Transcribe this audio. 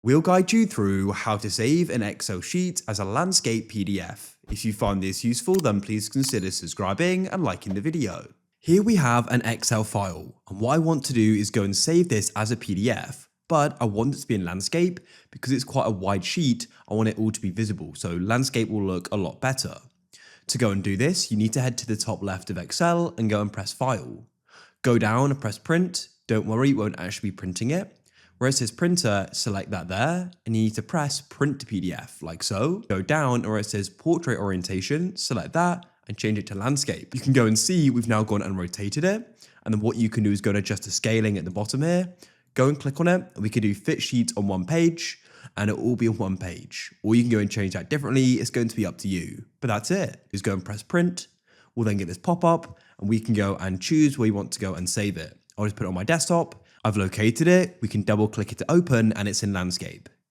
We'll guide you through how to save an Excel sheet as a landscape PDF. If you find this useful, then please consider subscribing and liking the video. Here we have an Excel file, and what I want to do is go and save this as a PDF, but I want it to be in landscape because it's quite a wide sheet. I want it all to be visible, so landscape will look a lot better. To go and do this, you need to head to the top left of Excel and go and press File. Go down and press Print. Don't worry, it won't actually be printing it. Where it says printer, select that there, and you need to press print to PDF, like so. Go down, where it says portrait orientation, select that, and change it to landscape. You can go and see we've now gone and rotated it, and then what you can do is go and adjust the scaling at the bottom here, go and click on it, and we can do fit sheet on one page, and it will all be on one page. Or you can go and change that differently, it's going to be up to you. But that's it, just go and press print, we'll then get this pop-up, and we can go and choose where you want to go and save it. I'll just put it on my desktop. I've located it, we can double click it to open and it's in landscape.